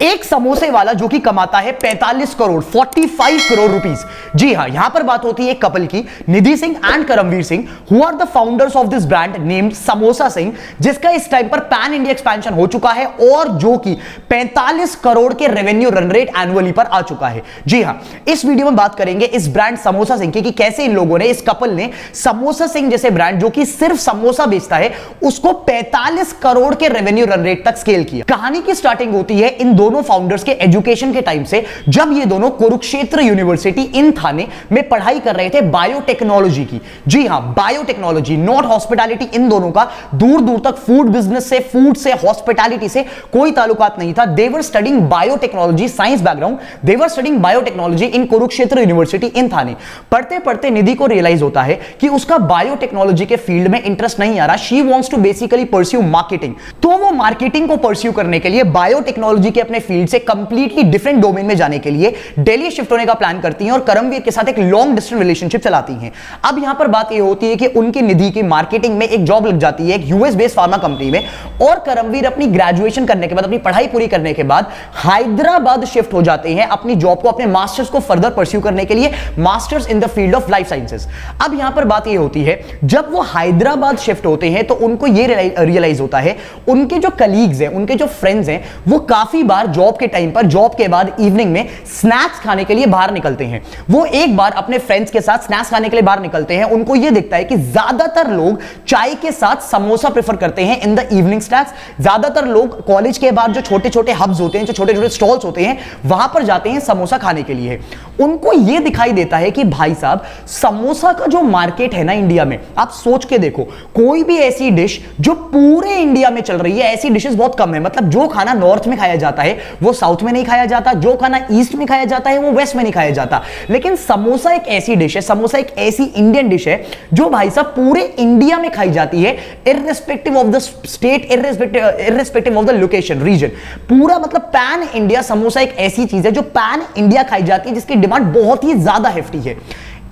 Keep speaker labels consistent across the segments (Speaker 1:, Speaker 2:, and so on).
Speaker 1: एक समोसे वाला जो कि कमाता है 45 करोड़ 45 करोड़ रुपीस। जी हां, यहां पर बात होती है एक कपल की, Nidhi Singh and Karamveer Singh, who are the founders of this brand named Samosa Singh, जिसका इस टाइम पर पैन इंडिया एक्सपेंशन हो चुका है और जो कि 45 करोड़ के रेवेन्यू रन रेट एनुअली पर आ चुका है। जी हां, इस वीडियो में बात करेंगे इस ब्रांड समोसा सिंह की कि कैसे इन लोगों ने, इस कपल ने समोसा सिंह जैसे ब्रांड जो कि सिर्फ समोसा बेचता है उसको 45 करोड़ के रेवेन्यू रन रेट तक स्केल किया। कहानी की स्टार्टिंग होती है इन दोनों फाउंडर्स के एजुकेशन के टाइम से, जब ये दोनों कुरुक्षेत्र यूनिवर्सिटी इन थाने में पढ़ाई कर रहे थे बायोटेक्नोलॉजी की। जी हां, बायोटेक्नोलॉजी, नॉट हॉस्पिटैलिटी। इन दोनों का दूर दूर तक फूड बिजनेस से, फूड से, हॉस्पिटैलिटी से कोई ताल्लुकात नहीं था। They were studying biotechnology, science background, they were studying biotechnology in Kurukshetra University in Thane. पढ़ते पढ़ते निधि को रियलाइज होता है कि उसका बायोटेक्नोलॉजी के फील्ड में इंटरेस्ट नहीं आ रहा। She wants to basically pursue marketing. तो वो मार्केटिंग को परस्यू करने के लिए बायोटेक्नोलॉजी के अपने फील्ड से कंप्लीटली डिफरेंट डोमेन में जाने के लिए दिल्ली शिफ्ट होने का प्लान करती हैं और करमवीर के साथ एक लॉन्ग डिस्टेंस रिलेशनशिप चलाती हैं। अब यहां पर बात यह होती है कि उनकी निधि की मार्केटिंग में एक जॉब लग जाती है एक यूएस बेस्ड फार्मा कंपनी में, और करमवीर अपनी ग्रेजुएशन करने के बाद, अपनी पढ़ाई पूरी करने के बाद हैदराबाद शिफ्ट हो जाते हैं अपनी जॉब को, अपने मास्टर्स को फर्दर परस्यू करने के लिए, masters in the field of life sciences. अब यहां पर बात यह होती है, जब वो हैदराबाद शिफ्ट होते हैं तो उनको यह रियलाइज होता है, उनके जो कलीग्स हैं, उनके जो फ्रेंड्स हैं, वो काफी बार जॉब के टाइम पर, जॉब के बाद इवनिंग में स्नैक्स खाने के लिए बाहर निकलते हैं। वो एक बार अपने फ्रेंड्स के साथ स्नैक्स खाने के लिए बाहर निकलते हैं, उनको यह दिखता है कि ज्यादातर लोग चाय के साथ समोसा प्रेफर करते हैं इन द इवनिंग स्नैक्स। ज्यादातर लोग कॉलेज के बाद जो छोटे छोटे हब्स होते हैं, जो छोटे छोटे स्टॉल्स होते हैं, वहां पर जाते हैं समोसा खाने के लिए। उनको यह दिखाई देता है कि भाई साहब, समोसा का जो मार्केट है ना इंडिया में, आप सोच के देखो, कोई भी ऐसी डिश जो पूरे इंडिया में चल रही है, ऐसी डिशेस बहुत कम है। मतलब जो खाना नॉर्थ में खाया जाता है वो साउथ में नहीं खाया जाता, जो खाना ईस्ट में खाया जाता है वो वेस्ट में नहीं खाया जाता। लेकिन समोसा एक ऐसी डिश है, समोसा एक ऐसी इंडियन डिश है जो भाई साहब पूरे इंडिया में खाई जाती है, irrespective of the state, irrespective of the location, region. पूरा मतलब पैन इंडिया समोसा एक ऐसी चीज है जो पैन इंडिया खाई जाती है, जिसकी डिमांड बहुत ही ज्यादा हेफ्टी है।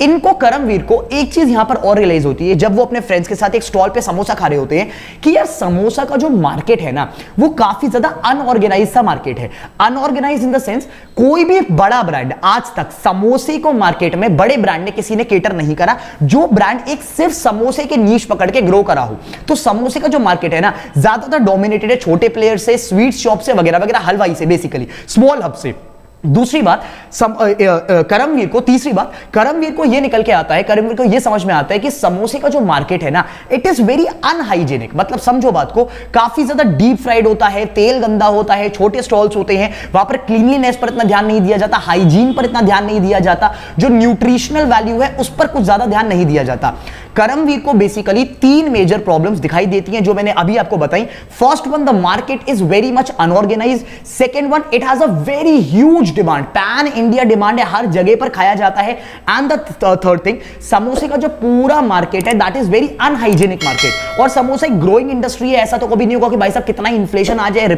Speaker 1: इनको, करमवीर को एक चीज यहां पर और रियलाइज होती है जब वो अपने फ्रेंड्स के साथ एक स्टॉल पे समोसा खा रहे होते हैं कि यार समोसा का जो मार्केट है ना, वो काफी ज्यादा अनऑर्गेनाइज सा मार्केट है। अनऑर्गेनाइज इन द सेंस, कोई भी बड़ा ब्रांड आज तक समोसे को मार्केट में, बड़े ब्रांड ने किसी ने केटर नहीं करा जो ब्रांड एक सिर्फ समोसे के नीश पकड़ के ग्रो करा हो। तो समोसे का जो मार्केट है ना, ज्यादातर डोमिनेटेड है छोटे प्लेयर से, स्वीट शॉप से, वगैरह वगैरह, हलवाई से, बेसिकली स्मॉल हब से। दूसरी बात, करमवीर को, तीसरी बात, करमवीर को यह निकल के आता है, करमवीर को यह समझ में आता है कि समोसे का जो मार्केट है ना, इट इज वेरी अनहाइजेनिक। मतलब समझो बात को, काफी ज्यादा डीप फ्राइड होता है, तेल गंदा होता है, छोटे स्टॉल्स होते हैं, वहां पर क्लीनलीनेस पर इतना ध्यान नहीं दिया जाता, हाइजीन पर इतना ध्यान नहीं दिया जाता, जो न्यूट्रिशनल वैल्यू है उस पर कुछ ज्यादा ध्यान नहीं दिया जाता। करमवीर को बेसिकली तीन मेजर प्रॉब्लम्स दिखाई देती हैं जो मैंने अभी आपको बताई। First one, the market is very much unorganised. Second one, it has a very huge demand, pan India demand है, हर जगह पर खाया जाता है। एंड द थर्ड थिंग, समोसे का जो पूरा मार्केट है that is very unhygienic market. और समोसा एक ग्रोइंग इंडस्ट्री है, ऐसा तो कभी नहीं होगा कि भाई साहब कितना इन्फ्लेशन आ जाए,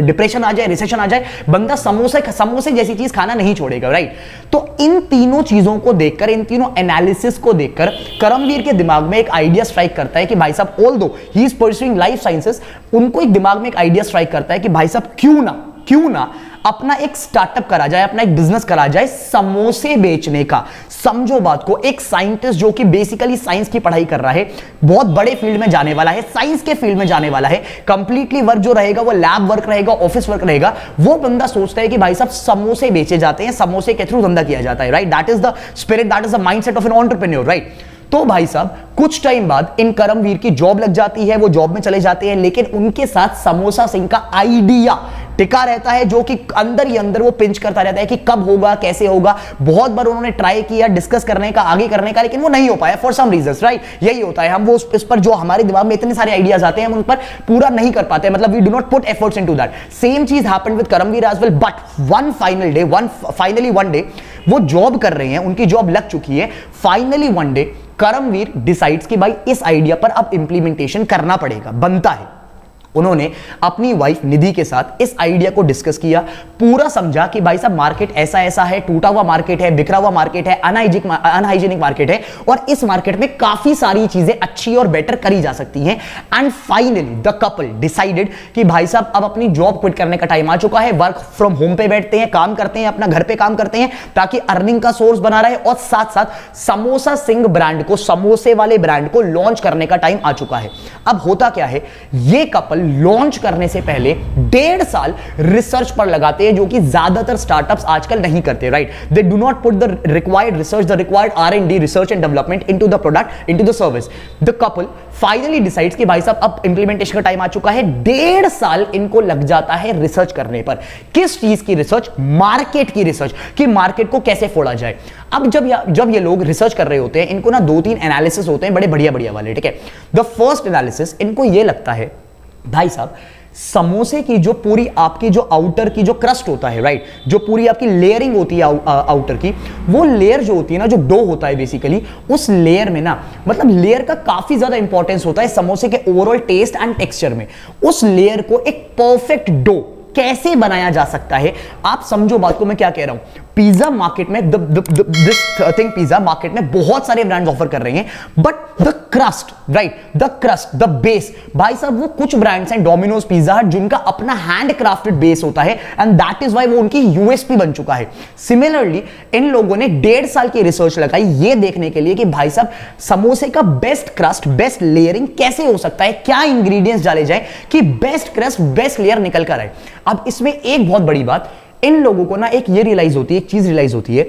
Speaker 1: डिप्रेशन आ जाए, रिसेशन आ जाए, बंदा समोसे जैसी चीज खाना नहीं छोड़ेगा, राइट। तो इन तीनों चीजों को देखकर, इन तीनों एनालिसिस को देखकर करमवीर के दिमाग में एक आइडिया स्ट्राइक करता है कि भाई साहब, although he is pursuing life sciences, उनको एक दिमाग में एक आइडिया स्ट्राइक करता है कि भाई साहब क्यों ना अपना एक स्टार्टअप करा जाए, अपना एक बिजनेस करा जाए समोसे बेचने का। समझो बात को, एक साइंटिस्ट जो कि बेसिकली साइंस की पढ़ाई कर रहा है, बहुत बड़े फील्ड में जाने वाला है, साइंस के फील्ड में जाने वाला है, कंप्लीटली वर्क जो रहेगा वो लैब वर्क रहेगा, ऑफिस वर्क रहेगा, वो बंदा सोचता है कि भाई साहब समोसे बेचे जाते हैं, समोसे के थ्रू धंधा किया जाता है, right. That is the spirit, that is the mindset of an entrepreneur, right. तो भाई साहब, कुछ टाइम बाद इन करमवीर की जॉब लग जाती है, वो जॉब में चले जाते हैं, लेकिन उनके साथ समोसा सिंह का आइडिया टिका रहता है, जो कि अंदर ही अंदर वो पिंच करता रहता है कि कब होगा, कैसे होगा। बहुत बार उन्होंने ट्राई किया डिस्कस करने का, आगे करने का, लेकिन वो नहीं हो पाया फॉर सम रीजंस, राइट। यही होता है, हम वो इस पर जो हमारे दिमाग में इतने सारे आइडियाज आते हैं हम उन पर पूरा नहीं कर पाते, मतलब we do not put efforts into that. Same चीज happened with Karamveer as well, but finally one day वो जॉब कर रहे हैं, उनकी जॉब लग चुकी है। Finally one day Karamveer decides कि भाई इस आइडिया पर अब इंप्लीमेंटेशन करना पड़ेगा, बनता है। उन्होंने अपनी वाइफ निधि के साथ इस आइडिया को डिस्कस किया, पूरा समझा कि भाई साहब मार्केट ऐसा ऐसा है, टूटा हुआ मार्केट है, बिखरा हुआ मार्केट है, अनहाइजीनिक मार्केट है और इस मार्केट में काफी सारी चीजें अच्छी और बेटर करी जा सकती हैं। And finally the couple decided कि भाई साहब अब अपनी जॉब क्विट करने का टाइम आ चुका है, वर्क फ्रॉम होम पे बैठते हैं, काम करते हैं, अपना घर पे काम करते हैं ताकि अर्निंग का सोर्स बना रहे और साथ साथ समोसा सिंह ब्रांड को, समोसे वाले ब्रांड को लॉन्च करने का टाइम आ चुका है। अब होता क्या है, ये कपल लॉन्च करने से पहले 1.5 साल रिसर्च पर लगाते हैं, जो कि ज्यादातर स्टार्टअप्स आजकल नहीं करते, right? They do not put the required research, the required R&D, research and development into the product, into the service. The couple finally decides कि भाई साहब अब इंप्लीमेंटेशन का टाइम आ चुका है। 1.5 साल इनको लग जाता है रिसर्च करने पर। किस चीज की रिसर्च? मार्केट की रिसर्च, कि मार्केट को कैसे फोड़ा जाए। अब जब ये लोग रिसर्च कर रहे होते हैं, इनको ना 2-3 एनालिसिस होते हैं बड़े बढ़िया वाले, ठीक है? द फर्स्ट एनालिसिस, इनको ये लगता है भाई साहब समोसे की जो पूरी आपकी जो आउटर की जो क्रस्ट होता है, राइट, जो पूरी आपकी लेयरिंग होती है आउटर की, वो लेयर जो होती है ना, जो डो होता है बेसिकली, उस लेयर में ना, मतलब लेयर का काफी ज्यादा इंपॉर्टेंस होता है समोसे के ओवरऑल टेस्ट एंड टेक्सचर में। उस लेयर को एक परफेक्ट डो कैसे बनाया जा सकता है, आप समझो बात को मैं क्या कह रहा हूं। पिज्जा मार्केट में दिस थिंग पिज्जा मार्केट में बहुत सारे ब्रांड्स ऑफर कर रहे हैं, but the crust, right, the crust, the base, भाई साहब वो कुछ ब्रांड्स हैं, डोमिनोज, पिज्जा हट, जिनका अपना हैंड क्राफ्टेड बेस होता है एंड दैट इज व्हाई वो उनकी यूएसपी बन चुका है। सिमिलरली इन लोगों ने 1.5 साल की रिसर्च लगाई ये देखने के लिए कि भाई साहब समोसे का बेस्ट क्रस्ट, बेस्ट लेयरिंग कैसे हो सकता है, क्या इंग्रेडिएंट्स डाले जाए कि बेस्ट क्रस्ट, बेस्ट लेयर निकल कर आए। अब इसमें एक बहुत बड़ी बात, इन लोगों को ना एक ये रियलाइज होती है, एक चीज रियलाइज होती है,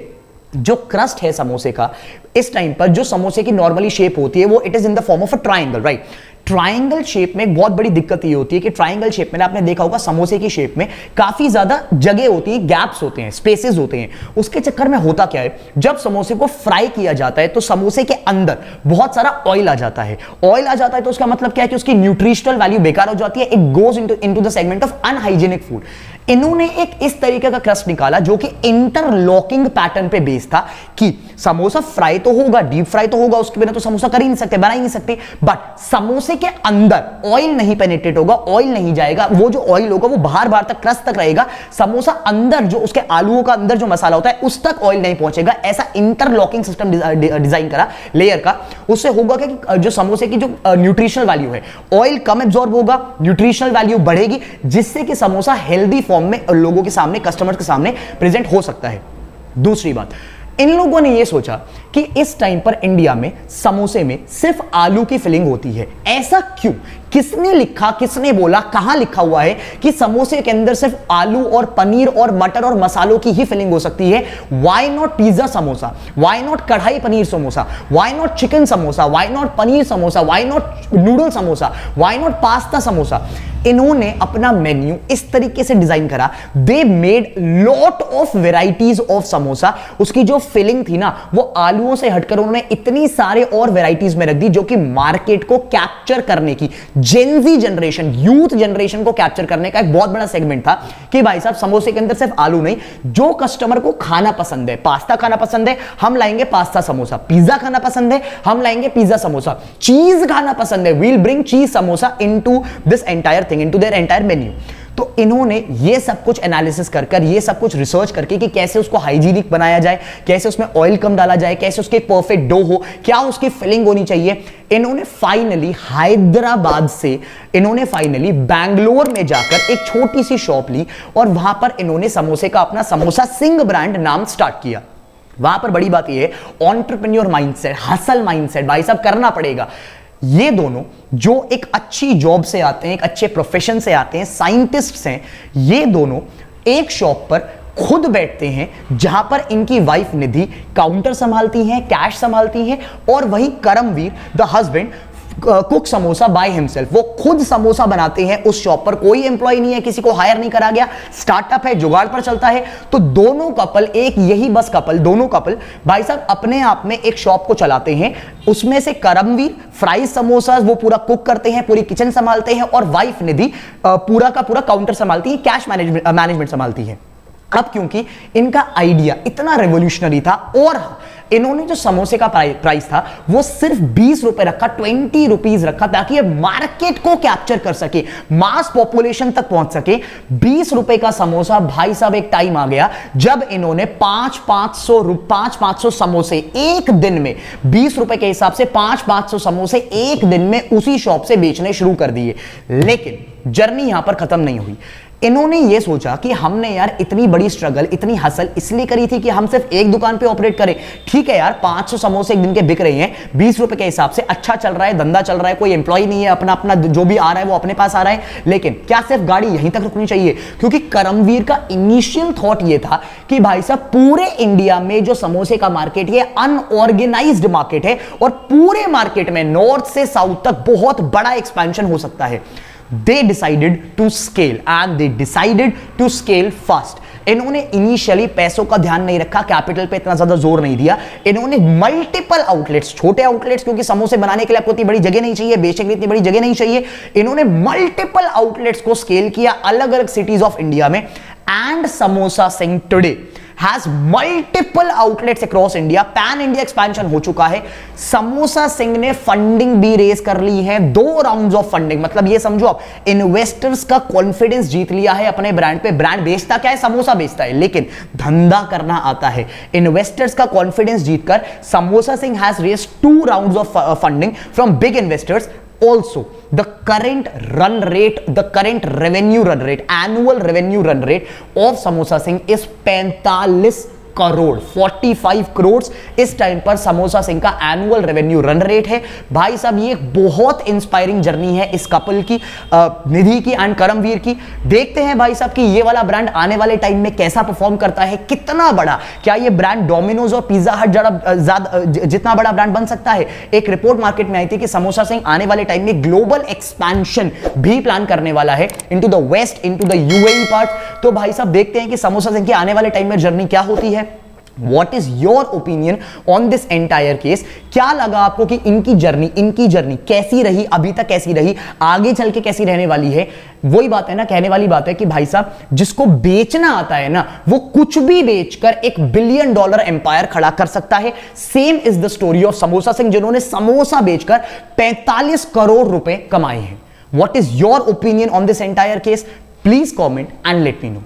Speaker 1: जो क्रस्ट है समोसे का इस टाइम पर, जो समोसे की नॉर्मली शेप होती है वो it is in the form of a triangle, right? Triangle shape में एक बहुत बड़ी दिक्कत ये होती है कि ट्रायंगल शेप में आपने देखा होगा समोसे की शेप में काफी ज्यादा जगह होती है, गैप्स होते हैं, स्पेसेस होते हैं। उसके चक्कर में होता क्या है, जब समोसे को फ्राई किया जाता है तो समोसे के अंदर बहुत सारा ऑयल आ जाता है। ऑयल आ जाता है तो उसका मतलब क्या है कि उसकी न्यूट्रिशनल वैल्यू बेकार हो जाती है, it goes into the segment of unhygienic food. इन्होंने एक इस तरीके का क्रस्ट निकाला जो कि इंटरलॉकिंग पैटर्न पे बेस्ड था कि समोसा फ्राई तो होगा, डीप फ्राई तो होगा, उसके बिना तो समोसा कर ही नहीं सकते, बना ही नहीं सकते, बट समोसे के अंदर ऑयल नहीं पेनिट्रेट होगा, ऑयल नहीं जाएगा, वो जो ऑयल होगा वो बाहर तक, क्रस्ट तक रहेगा, समोसा अंदर जो उसके आलूओं का अंदर जो मसाला होता है उस तक ऑयल नहीं पहुंचेगा। ऐसा इंटरलॉकिंग सिस्टम डिजाइन करा लेयर का। उससे होगा कि जो समोसे की जो न्यूट्रिशनल वैल्यू है, ऑयल कम एब्जॉर्ब होगा, न्यूट्रिशनल वैल्यू बढ़ेगी, जिससे कि समोसा हेल्दी फॉर्म में लोगों के सामने, कस्टमर्स के सामने प्रेजेंट हो सकता है। दूसरी बात, इन लोगों ने यह सोचा कि इस टाइम पर इंडिया में समोसे में सिर्फ आलू की फिलिंग होती है। ऐसा क्यों? किसने लिखा, किसने बोला, कहां लिखा हुआ है कि समोसे के अंदर सिर्फ आलू और पनीर और मटर और मसालों की ही फिलिंग हो सकती है? Why not pizza samosa, why not kadai paneer samosa, why not chicken samosa, why not paneer samosa, why not noodle samosa, why not pasta samosa? इन्होंने अपना मेन्यू इस तरीके से डिजाइन करा, they made lot of varieties of samosa. उसकी जो फिलिंग थी ना, वो आलूओं से हटकर उन्होंने इतनी सारे और वेराइटीज में रख दी जो कि मार्केट को कैप्चर करने की, जेनजी जनरेशन, यूथ जनरेशन को कैप्चर करने का एक बहुत बड़ा सेगमेंट था कि भाई साहब समोसे के अंदर सिर्फ आलू नहीं, जो कस्टमर को खाना पसंद है, पास्ता खाना पसंद है, हम लाएंगे पास्ता समोसा, पिज्जा खाना पसंद है, हम लाएंगे पिज्जा समोसा, चीज खाना पसंद है, वील ब्रिंग चीज samosa into this entire thing, into their entire menu. तो इन्होंने ये सब कुछ एनालिसिस कर ये सब कुछ रिसर्च करके कि कैसे उसको हाइजीनिक बनाया जाए, कैसे उसमें ऑयल कम डाला जाए, कैसे उसके परफेक्ट डो हो, क्या उसकी फिलिंग होनी चाहिए, इन्होंने फाइनली हैदराबाद से इन्होंने फाइनली बैंगलोर में जाकर एक छोटी सी शॉप ली और वहां पर इन्होंने समोसे का अपना समोसा सिंह ब्रांड नाम स्टार्ट किया। वहां पर बड़ी बात यह है, एंटरप्रेन्योर माइंडसेट, हसल माइंडसेट, भाई साहब करना पड़ेगा। ये दोनों जो एक अच्छी जॉब से आते हैं, एक अच्छे प्रोफेशन से आते हैं, साइंटिस्ट्स हैं, ये दोनों एक शॉप पर खुद बैठते हैं जहां पर इनकी वाइफ निधि काउंटर संभालती हैं, कैश संभालती हैं, और वही Karamveer the husband cook samosa by himself, वो खुद समोसा बनाते हैं उस शॉप पर। कोई एम्प्लॉय नहीं है, किसी को हायर नहीं करा गया, स्टार्टअप है, जुगाड़ पर चलता है। तो दोनों कपल, एक यही बस कपल, दोनों कपल भाई साहब अपने आप में एक शॉप को चलाते हैं। उसमें से करमवीर फ्राइज समोसा वो पूरा कुक करते हैं, पूरी किचन संभालते हैं, और वाइफ निधि पूरा का पूरा काउंटर संभालती है, कैश मैनेजमेंट संभालती है। अब क्योंकि इनका आइडिया इतना रेवोल्यूशनरी था और इन्होंने जो समोसे का प्राइस था वो सिर्फ 20 रुपए रखा, 20 रुपीज रखा, ताकि ये मार्केट को कैप्चर कर सके, मास पॉपुलेशन तक पहुंच सके। 20 रुपए का समोसा, भाई साहब एक टाइम आ गया जब इन्होंने 500 समोसे एक दिन में, 20 रुपए के हिसाब से 500 समोसे एक दिन में उसी शॉप से बेचने शुरू कर दिए। लेकिन जर्नी यहां पर खत्म नहीं हुई। इन्होंने ये सोचा कि हमने यार इतनी बड़ी स्ट्रगल, इतनी हसल इसलिए करी थी कि हम सिर्फ एक दुकान पे ऑपरेट करें। ठीक है यार, 500 समोसे एक दिन के बिक रहे हैं 20 रुपए के हिसाब से, अच्छा चल रहा है, धंधा चल रहा है, कोई एम्प्लॉय नहीं है, अपना अपना जो भी आ रहा है वो अपने पास आ रहा है। लेकिन क्या सिर्फ गाड़ी यहीं तक रुकनी चाहिए? क्योंकि करमवीर का इनिशियल थॉट ये था कि भाई साहब पूरे इंडिया में जो समोसे का मार्केट ये अनऑर्गेनाइज्ड मार्केट है और पूरे मार्केट में नॉर्थ से साउथ तक बहुत बड़ा एक्सपेंशन हो सकता है। They decided to scale and they decided to scale fast. इन्होंने इनिशियली पैसों का ध्यान नहीं रखा, कैपिटल पे इतना ज्यादा जोर नहीं दिया। इन्होंने मल्टीपल आउटलेट्स, छोटे आउटलेट्स, क्योंकि समोसे बनाने के लिए आपको इतनी बड़ी जगह नहीं चाहिए, बेचने के लिए इतनी बड़ी जगह नहीं चाहिए, इन्होंने मल्टीपल आउटलेट्स को स्केल किया अलग अलग सिटीज ऑफ इंडिया में। And samosa Singh today has multiple outlets across India, pan India expansion हो चुका है। समोसा सिंह ने फंडिंग भी रेज कर ली है, 2 राउंड्स ऑफ फंडिंग। मतलब ये समझो आप, इन्वेस्टर्स का कॉन्फिडेंस जीत लिया है अपने ब्रांड पे। ब्रांड बेचता क्या है? समोसा बेचता है, लेकिन धंधा करना आता है। इन्वेस्टर्स का कॉन्फिडेंस जीतकर samosa Singh has raised 2 rounds of funding from big investors. Also, the current annual revenue run rate of Samosa Singh is 45 crore, 45 crore इस टाइम पर समोसा सिंह का एनुअल रेवेन्यू रन रेट है। भाई साहब ये बहुत इंस्पायरिंग जर्नी है इस कपल की, निधि की एंड करमवीर की। देखते हैं भाई साहब कि ये वाला ब्रांड आने वाले टाइम में कैसा परफॉर्म करता है, कितना बड़ा, क्या ये ब्रांड डोमिनोज और पिज्जा हट जितना बड़ा ब्रांड बन सकता है। एक रिपोर्ट मार्केट में आई थी कि समोसा सिंह आने वाले टाइम में ग्लोबल एक्सपेंशन भी प्लान करने वाला है into the west, into the UAE part. तो भाई साहब देखते हैं कि समोसा सिंह की आने वाले टाइम में जर्नी क्या होती है। What is your opinion on this entire case? क्या लगा आपको कि इनकी जर्नी कैसी रही, अभी तक कैसी रही, आगे चल के कैसी रहने वाली है? वही बात है ना, कहने वाली बात है कि भाई साहब जिसको बेचना आता है ना, वो कुछ भी बेचकर $1 बिलियन एम्पायर खड़ा कर सकता है। Same is the story of samosa Singh, जिन्होंने समोसा बेचकर 45 करोड़ रुपए कमाए हैं। What is your opinion on this entire case? Please comment and let me know.